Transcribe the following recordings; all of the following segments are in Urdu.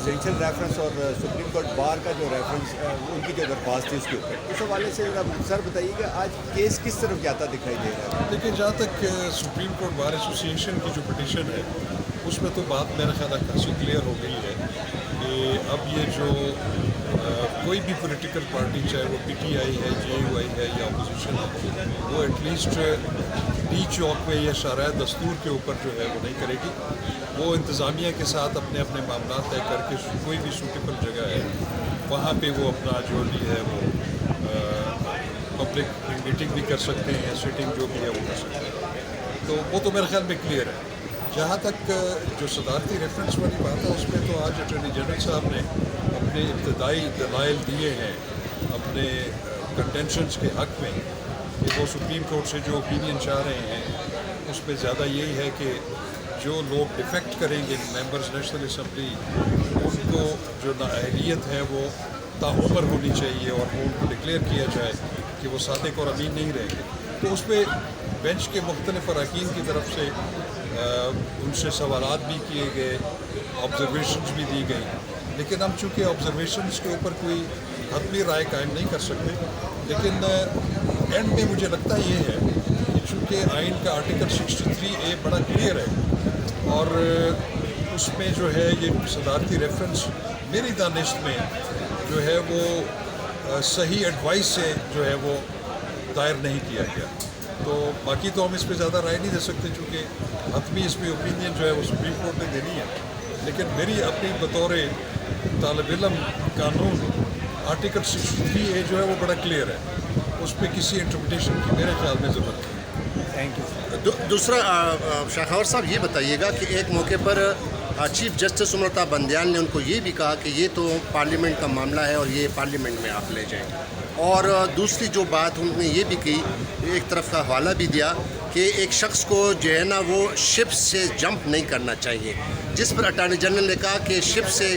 پریزیڈنشل ریفرنس اور سپریم کورٹ بار کا جو ریفرنس ان کی جو درخواست تھی اس کے اوپر، اس حوالے سے ذرا سر بتائیے کہ آج کیس کس طرف جاتا دکھائی دے رہا ہے؟ دیکھیے، جہاں تک سپریم کورٹ بار ایسوسی ایشن کی جو پٹیشن ہے اس میں تو بات میرا خیال ہے خاصی کلیئر ہو گئی ہے کہ اب یہ جو کوئی بھی پولیٹیکل پارٹی، چاہے وہ پی ٹی آئی ہے، جے یو آئی ہے یا اپوزیشن ہے، وہ ایٹ لیسٹ ڈی چوک میں یا شرائع دستور کے اوپر جو ہے وہ نہیں کرے گی. وہ انتظامیہ کے ساتھ اپنے اپنے معاملات طے کر کے کوئی بھی سوٹیبل جگہ ہے وہاں پہ وہ اپنا جو بھی ہے وہ پبلک میٹنگ بھی کر سکتے ہیں، سیٹنگ جو بھی ہے وہ کر سکتے ہیں. تو وہ تو میرے خیال میں کلیئر ہے. جہاں تک جو صدارتی ریفرنس والی بات ہے اس میں تو آج اٹارنی جنرل صاحب نے اپنے ابتدائی دلائل دیے ہیں اپنے کنٹینشنز کے حق میں کہ وہ سپریم کورٹ سے جو اوپینین چاہ رہے ہیں اس پہ زیادہ یہی ہے کہ جو لوگ ڈیفیکٹ کریں گے ممبرز نیشنل اسمبلی، ان کو جو نااہلیت ہے وہ تاعمر ہونی چاہیے اور وہ ان کو ڈکلیئر کیا جائے کہ وہ صادق اور امین نہیں رہیں گے. تو اس پہ بینچ کے مختلف اراکین کی طرف سے ان سے سوالات بھی کیے گئے، آبزرویشنز بھی دی گئی. لیکن ہم چونکہ آبزرویشنز کے اوپر کوئی حتمی رائے قائم نہیں کر سکتے، لیکن اینڈ میں مجھے لگتا یہ ہے کہ چونکہ آئین کا آرٹیکل 63A بڑا کلیئر ہے اور اس میں جو ہے یہ صدارتی ریفرنس میری دانست میں جو ہے وہ صحیح ایڈوائس سے جو ہے وہ دائر نہیں کیا گیا. تو باقی تو ہم اس پہ زیادہ رائے نہیں دے سکتے چونکہ حتمی اس میں اوپینین جو ہے وہ سپریم کورٹ نے دینی ہے. لیکن میری اپنی بطور طالب علم قانون آرٹیکل 63A جو ہے وہ بڑا کلیئر ہے، اس پہ کسی انٹرپریٹیشن کی میرے خیال میں ضرورت نہیں. Thank you. دوسرا شاخاور صاحب یہ بتائیے گا کہ ایک موقع پر چیف جسٹس امرتا بندیال نے ان کو یہ بھی کہا کہ یہ تو پارلیمنٹ کا معاملہ ہے اور یہ پارلیمنٹ میں آپ لے جائیں. اور دوسری جو بات انہوں نے یہ بھی کی، ایک طرف کا حوالہ بھی دیا کہ ایک شخص کو جو ہے نا وہ شپ سے جمپ نہیں کرنا چاہیے، جس پر اٹارنی جنرل نے کہا کہ شپ سے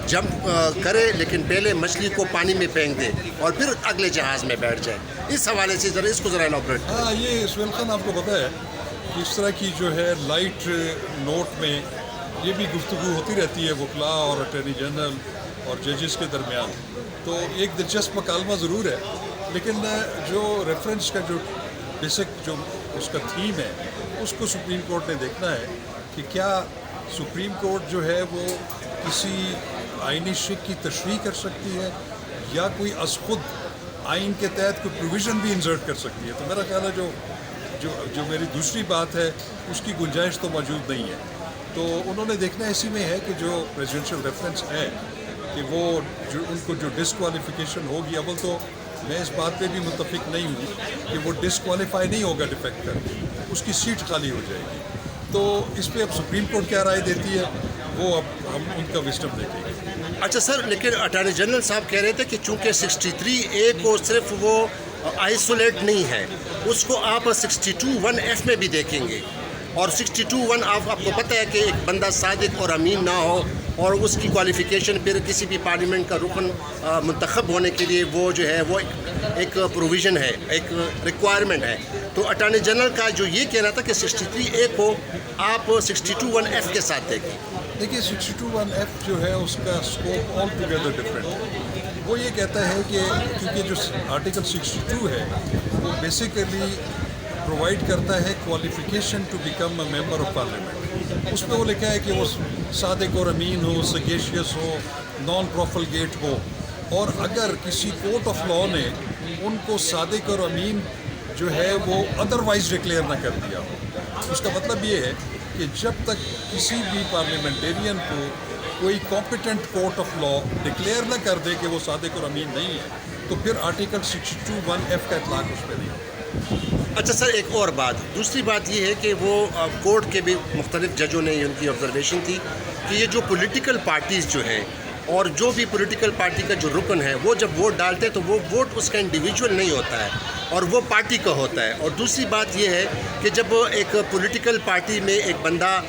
جمپ کرے لیکن پہلے مچھلی کو پانی میں پھینک دے اور پھر اگلے جہاز میں بیٹھ جائے. اس حوالے سے ذرا اس کو ذرا الیبوریٹ. ہاں، یہ سہیل خان آپ کو پتہ ہے کہ اس طرح کی جو ہے لائٹ نوٹ میں یہ بھی گفتگو ہوتی رہتی ہے وکلاء اور اٹارنی جنرل اور ججز کے درمیان. تو ایک دلچسپ مکالمہ ضرور ہے، لیکن جو ریفرنس کا جو بیسک جو اس کا تھیم ہے اس کو سپریم کورٹ نے دیکھنا ہے کہ کیا سپریم کورٹ جو ہے وہ کسی آئینی شک کی تشریح کر سکتی ہے یا کوئی از خود آئین کے تحت کوئی پروویژن بھی انسرٹ کر سکتی ہے. تو میرا خیال ہے جو میری دوسری بات ہے اس کی گنجائش تو موجود نہیں ہے. تو انہوں نے دیکھنا اسی میں ہے کہ جو پریزیڈنشل ریفرنس ہے کہ وہ ان کو جو ڈسکوالیفیکیشن ہوگی، اول تو میں اس بات پہ بھی متفق نہیں ہوں کہ وہ ڈسکوالیفائی نہیں ہوگا ڈیفیکٹ کر کے، اس کی سیٹ خالی ہو جائے گی. تو اس پہ اب سپریم کورٹ کیا رائے دیتی ہے وہ اب ہم ان کا وزڈم دیکھیں گے. اچھا سر، لیکن اٹارنی جنرل صاحب کہہ رہے تھے کہ چونکہ 63A کو صرف وہ آئسولیٹ نہیں ہے، اس کو آپ 62(1)F میں بھی دیکھیں گے. اور 62(1) آپ کو پتہ ہے کہ ایک بندہ صادق اور امین نہ ہو اور اس کی کوالیفیکیشن پھر کسی بھی پارلیمنٹ کا رکن منتخب ہونے کے لیے وہ جو ہے وہ ایک پروویژن ہے، ایک ریکوائرمنٹ ہے. تو اٹارنی جنرل کا جو یہ کہنا تھا کہ 63A کو آپ 62(1)F کے ساتھ دیکھیں. دیکھیے 62(1)F جو ہے اس کا اسکوپ آل ٹوگیدر ڈفرینٹ ہے. وہ یہ کہتا ہے کہ کیونکہ جو آرٹیکل 62 ہے وہ بیسیکلی پرووائڈ کرتا ہے qualification to become a member of parliament. اس میں وہ لکھا ہے کہ وہ صادق اور امین ہو، سگیشیس ہو، نان پروفلگیٹ ہو. اور اگر کسی کورٹ آف لاء نے ان کو صادق اور امین جو ہے وہ ادروائز ڈکلیئر نہ کر دیا ہو، اس کا مطلب یہ ہے کہ جب تک کسی بھی پارلیمنٹیرین کو کوئی competent court of law declare نہ کر دے کہ وہ صادق اور امین نہیں ہے تو پھر آرٹیکل 62(1)F کا اطلاق اس پہ نہیں ہوتا. اچھا سر، ایک اور بات، دوسری بات یہ ہے کہ وہ کورٹ کے بھی مختلف ججوں نے ان کی آبزرویشن تھی کہ یہ جو پولیٹیکل پارٹیز جو ہیں اور جو بھی پولیٹیکل پارٹی کا جو رکن ہے وہ جب ووٹ ڈالتے ہیں تو وہ ووٹ اس کا انڈیویجول نہیں ہوتا ہے اور وہ پارٹی کا ہوتا ہے. اور دوسری بات یہ ہے کہ جب ایک پولیٹیکل پارٹی میں ایک بندہ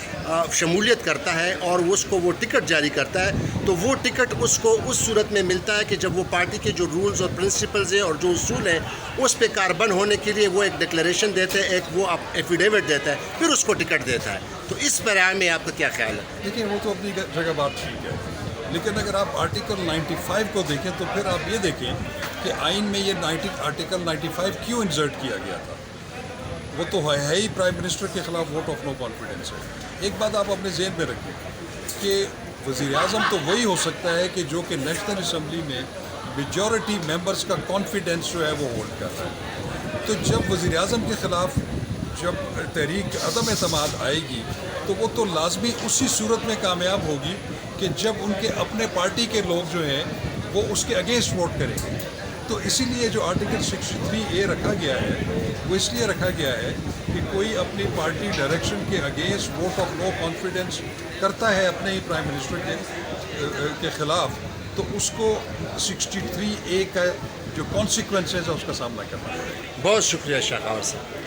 شمولیت کرتا ہے اور اس کو وہ ٹکٹ جاری کرتا ہے تو وہ ٹکٹ اس کو اس صورت میں ملتا ہے کہ جب وہ پارٹی کے جو رولز اور پرنسپلز ہیں اور جو اصول ہیں اس پہ کاربند ہونے کے لیے وہ ایک ڈکلیریشن دیتا ہے، ایک وہ ایفیڈیوٹ دیتا ہے، پھر اس کو ٹکٹ دیتا ہے. تو اس بارے میں آپ کا کیا خیال ہے؟ دیکھیں وہ تو اپنی جگہ بات ٹھیک ہے، لیکن اگر آپ آرٹیکل 95 کو دیکھیں تو پھر آپ یہ دیکھیں کہ آئین میں یہ آرٹیکل 95 کیوں انسرٹ کیا گیا تھا. وہ تو ہے ہی پرائم منسٹر کے خلاف ووٹ آف نو کانفیڈنس ہے. ایک بات آپ اپنے ذہن میں رکھیں کہ وزیر اعظم تو وہی ہو سکتا ہے کہ جو کہ نیشنل اسمبلی میں میجورٹی ممبرس کا کانفیڈنس جو ہے وہ ہولڈ کر رہا ہے. تو جب وزیر اعظم کے خلاف جب تحریک عدم اعتماد آئے گی تو وہ تو لازمی اسی صورت میں کامیاب ہوگی کہ جب ان کے اپنے پارٹی کے لوگ جو ہیں وہ اس کے اگینسٹ ووٹ کریں گے. تو اسی لیے جو آرٹیکل 63A رکھا گیا ہے وہ اس لیے رکھا گیا ہے کہ کوئی اپنی پارٹی ڈائریکشن کے against vote of no confidence کرتا ہے اپنے ہی پرائم منسٹر کے خلاف تو اس کو 63A کا جو کانسیکوینسز ہے اس کا سامنا کرنا پڑے گا. بہت شکریہ شاہ خاور صاحب.